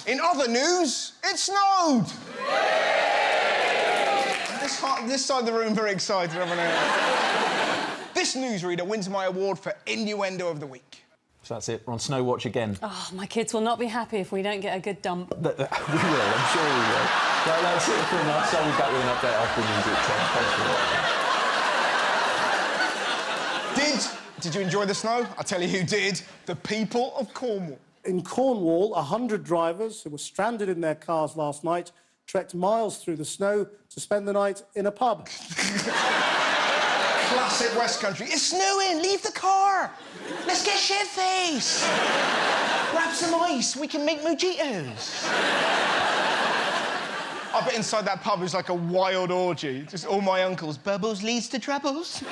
In other news, it snowed! This side of the room very excited, haven't I? This newsreader wins my award for Innuendo of the Week. So that's it, we're on Snow Watch again. Oh, my kids will not be happy if we don't get a good dump. We will, I'm sure we will. Right, that's it from us. I'll be back with an update after the music. Thanks for watching. Did you enjoy the snow? I'll tell you who did. The people of Cornwall. In Cornwall, 100 drivers who were stranded in their cars last night trekked miles through the snow to spend the night in a pub. Classic West Country. It's snowing, leave the car. Let's get shit-faced. Grab some ice, we can make mojitos. I bet inside that pub was like a wild orgy. Just all my uncles. Bubbles leads to troubles.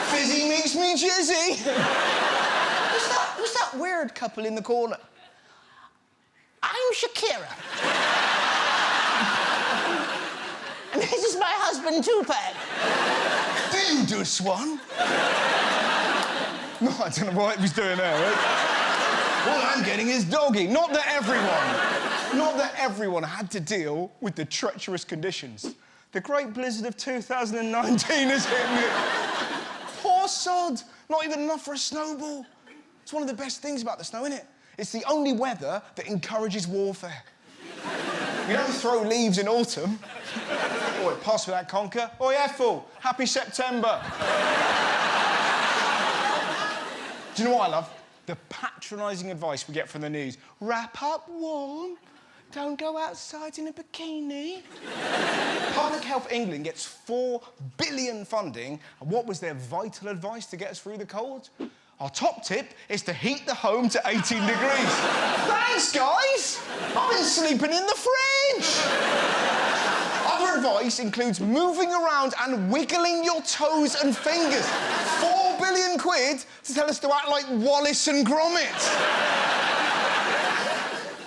Fizzy makes me jizzy. Who's that weird couple in the corner? I'm Shakira. And this is my husband, Tupac. Do you do Swan? No, I don't know what he was doing there, right? All I'm getting is doggy. Not that everyone had to deal with the treacherous conditions. The great blizzard of 2019 has hit me. Poor sod. Not even enough for a snowball. It's one of the best things about the snow, isn't it? It's the only weather that encourages warfare. You don't throw leaves in autumn. Oh, it passed without conquer. Oh, yeah, fool. Happy September. Do you know what I love? The patronising advice we get from the news. Wrap up warm. Don't go outside in a bikini. Public Health England gets £4 billion funding. And what was their vital advice to get us through the cold? Our top tip is to heat the home to 18 degrees. Thanks, guys! I've been sleeping in the fridge! Other advice includes moving around and wiggling your toes and fingers. £4 billion to tell us to act like Wallace and Gromit.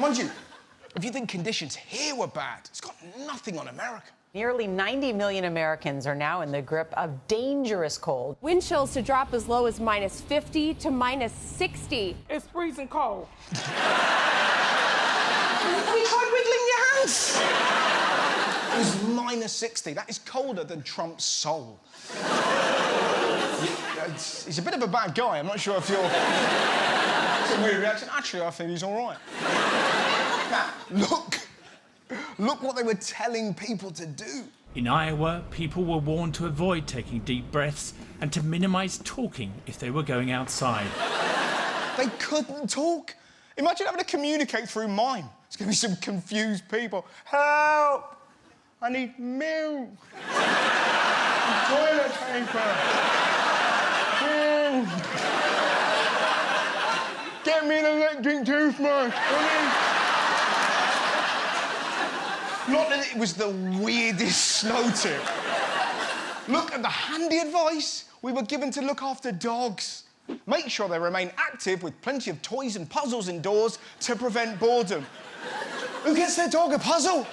Mind you, if you think conditions here were bad, it's got nothing on America. Nearly 90 million Americans are now in the grip of dangerous cold. Wind chills to drop as low as -50 to -60. It's freezing cold. Have you tried wiggling your hands? It was -60. That is colder than Trump's soul. He's a bit of a bad guy. I'm not sure if you're... It's a weird reaction. Actually, I think he's all right. Now, look what they were telling people to do. In Iowa, people were warned to avoid taking deep breaths and to minimise talking if they were going outside. They couldn't talk. Imagine having to communicate through mime. There's going to be some confused people. Help! I need milk. Toilet paper. Get me an electric toothbrush, please. Not that it was the weirdest snow tip. Look at the handy advice we were given to look after dogs. Make sure they remain active with plenty of toys and puzzles indoors to prevent boredom. Who gets their dog a puzzle?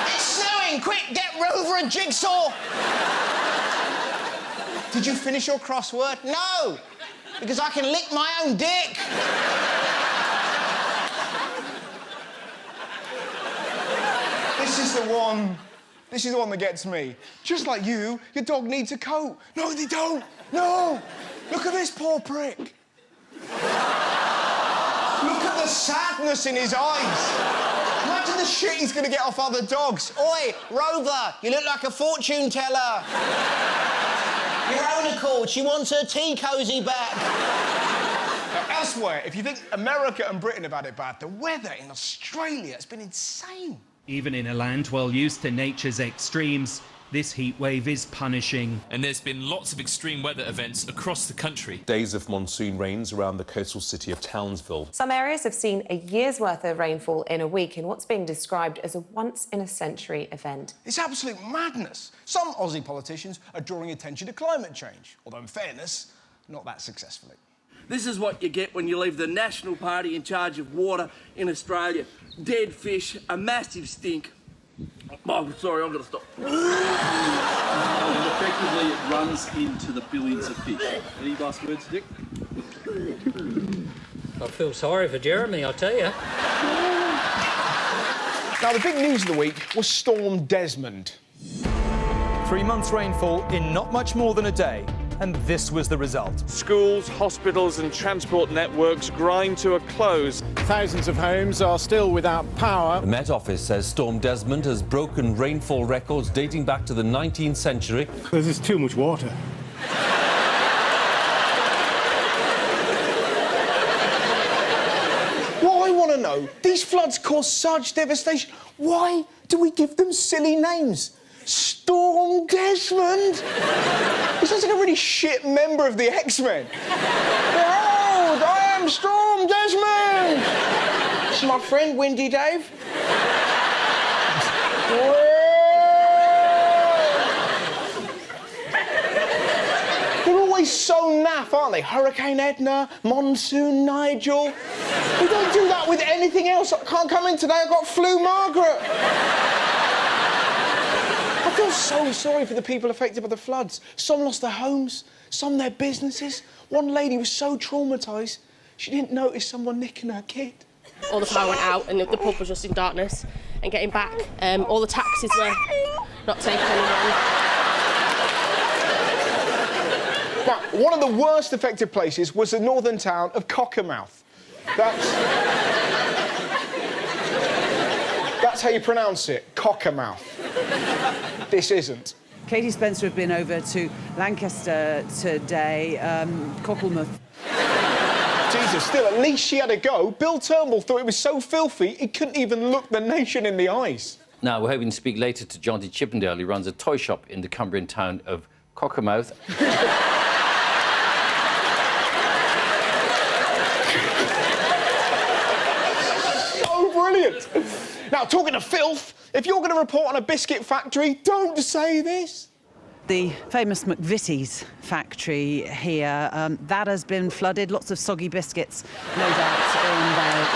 It's snowing! Quick, get Rover a jigsaw! Did you finish your crossword? No! Because I can lick my own dick! This is the one that gets me. Just like you, your dog needs a coat. No, they don't. No. Look at this poor prick. Look at the sadness in his eyes. Imagine the shit he's going to get off other dogs. Oi, Rover, you look like a fortune teller. Your own accord, she wants her tea cosy back. Now, elsewhere, if you think America and Britain have had it bad, the weather in Australia has been insane. Even in a land well used to nature's extremes, this heat wave is punishing. And there's been lots of extreme weather events across the country. Days of monsoon rains around the coastal city of Townsville. Some areas have seen a year's worth of rainfall in a week in what's being described as a once-in-a-century event. It's absolute madness. Some Aussie politicians are drawing attention to climate change, although in fairness, not that successfully. This is what you get when you leave the National Party in charge of water in Australia. Dead fish, a massive stink. Oh, sorry, I've got to stop. And effectively, it runs into the billions of fish. Any last words, Dick? I feel sorry for Jeremy, I tell you. Now, the big news of the week was Storm Desmond. 3 months rainfall in not much more than a day, and this was the result. Schools, hospitals and transport networks grind to a close. Thousands of homes are still without power. The Met Office says Storm Desmond has broken rainfall records dating back to the 19th century. Because there's too much water. What I want to know, these floods cause such devastation. Why do we give them silly names? Storm Desmond? He sounds like a really shit member of the X-Men. Behold, I am Storm Desmond! This is my friend, Windy Dave. They're always so naff, aren't they? Hurricane Edna, Monsoon Nigel. We don't do that with anything else. I can't come in today, I've got flu Margaret. I feel so sorry for the people affected by the floods. Some lost their homes, some their businesses. One lady was so traumatised, she didn't notice someone nicking her kid. All the power went out and the pub was just in darkness. And getting back, all the taxis were not taking anyone. Now, one of the worst affected places was the northern town of Cockermouth. That's how you pronounce it, Cockermouth. This isn't. Katie Spencer have been over to Lancaster today, Cockermouth. Jesus, still, at least she had a go. Bill Turnbull thought it was so filthy, he couldn't even look the nation in the eyes. Now, we're hoping to speak later to John D. Chippendale, who runs a toy shop in the Cumbrian town of Cockermouth. So brilliant. Now, talking of filth, if you're going to report on a biscuit factory, don't say this. The famous McVitie's factory here, that has been flooded. Lots of soggy biscuits, no doubt, in there.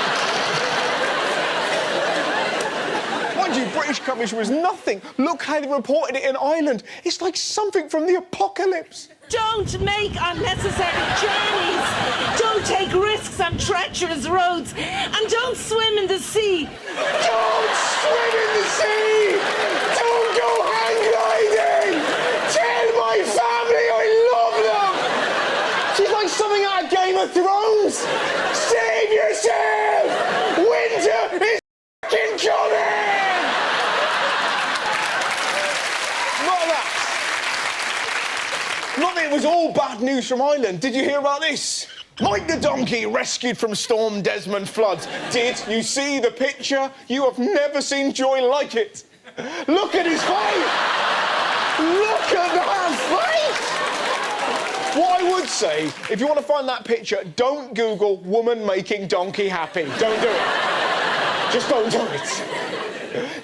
Mind you, British coverage was nothing. Look how they reported it in Ireland. It's like something from the apocalypse. Don't make unnecessary journeys. Don't take risks on treacherous roads. And don't swim in the sea. Don't swim in the sea! Don't go hang gliding! Tell my family I love them! She's like something out of Game of Thrones! Save yourself! Winter is f***ing coming! Not that it was all bad news from Ireland. Did you hear about this? Mike the donkey rescued from Storm Desmond floods. Did you see the picture? You have never seen joy like it. Look at his face! Look at that face! What I would say, if you want to find that picture, don't Google woman making donkey happy. Don't do it. Just don't do it.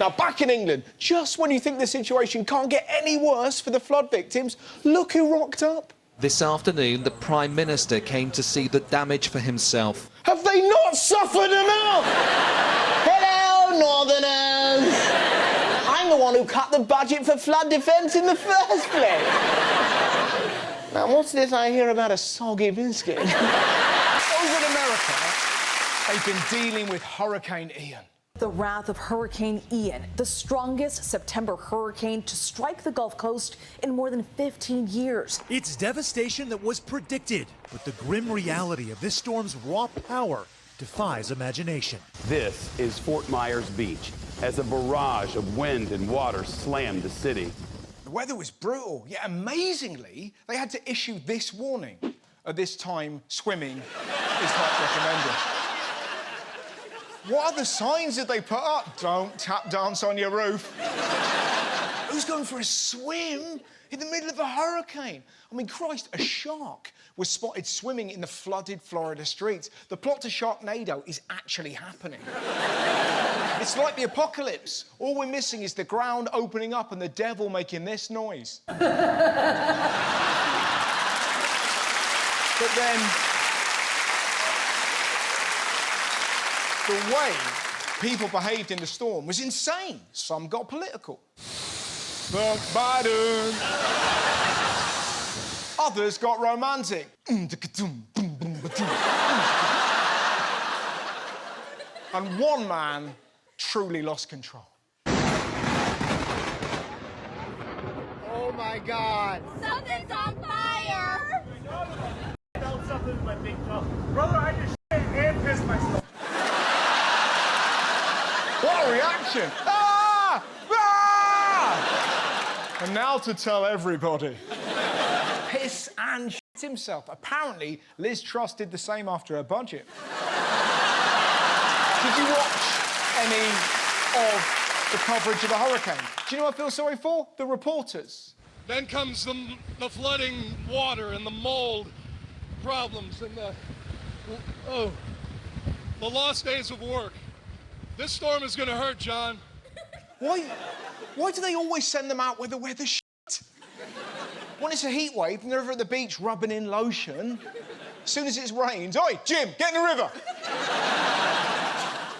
Now, back in England, just when you think the situation can't get any worse for the flood victims, look who rocked up. This afternoon, the Prime Minister came to see the damage for himself. Have they not suffered enough? Hello, Northerners! I'm the one who cut the budget for flood defence in the first place. Now, what's this I hear about a soggy biscuit? Over in America, they've been dealing with Hurricane Ian. The wrath of Hurricane Ian, the strongest September hurricane to strike the Gulf Coast in more than 15 years. It's devastation that was predicted, but the grim reality of this storm's raw power defies imagination. This is Fort Myers Beach as a barrage of wind and water slammed the city. The weather was brutal, yet amazingly, they had to issue this warning. At this time, swimming is not recommended. What other signs did they put up? Don't tap dance on your roof. Who's going for a swim in the middle of a hurricane? I mean, Christ, a shark was spotted swimming in the flooded Florida streets. The plot to Sharknado is actually happening. It's like the apocalypse. All we're missing is the ground opening up and the devil making this noise. But then, the way people behaved in the storm was insane. Some got political. Fuck Biden. Others got romantic. And one man truly lost control. Oh my God! Something's on fire! Something in my big toe. Brother, I just shit and pissed myself. What a reaction! Ah! Ah! And now to tell everybody. Piss and shit himself. Apparently, Liz Truss did the same after her budget. Did you watch any of the coverage of the hurricane? Do you know what I feel sorry for? The reporters. Then comes the flooding water and the mold problems and the lost days of work. This storm is gonna hurt, John. Why do they always send them out where the weather's shit? When it's a heat wave and they're over at the beach rubbing in lotion, as soon as it's rained, oi, Jim, get in the river.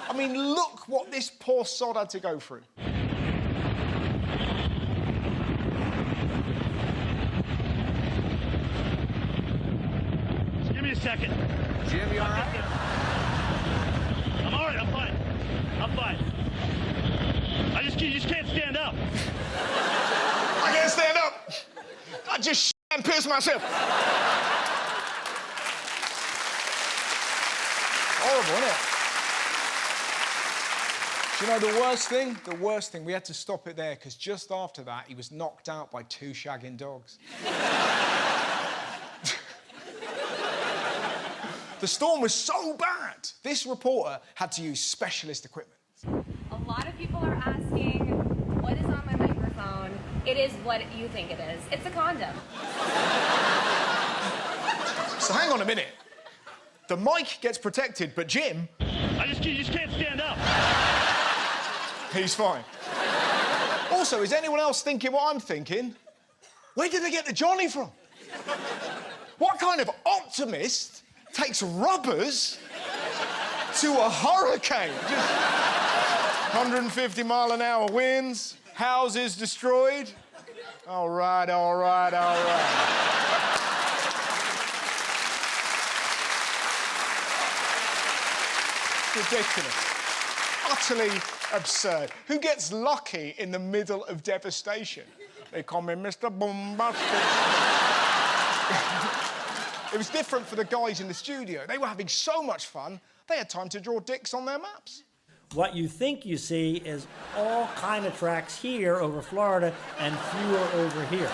I mean, look what this poor sod had to go through. Give me a second. Jim, you all right? I'm all right, I'm fine. I'm fine. You just can't stand up. I can't stand up. I just shit and piss myself. Horrible, isn't it? Do you know the worst thing? The worst thing, we had to stop it there because just after that, he was knocked out by 2 shagging dogs. The storm was so bad, this reporter had to use specialist equipment. A lot of people are asking, what is on my microphone? It is what you think it is. It's a condom. So hang on a minute. The mic gets protected, but Jim... You just can't stand up. He's fine. Also, is anyone else thinking what I'm thinking? Where did they get the Johnny from? What kind of optimist takes rubbers to a hurricane? Just 150-mile-an-hour winds, houses destroyed. All right, all right, all right. Ridiculous. Utterly absurd. Who gets lucky in the middle of devastation? They call me Mr. Bombastic. It was different for the guys in the studio. They were having so much fun, they had time to draw dicks on their maps. What you think you see is all kind of tracks here over Florida and fewer over here.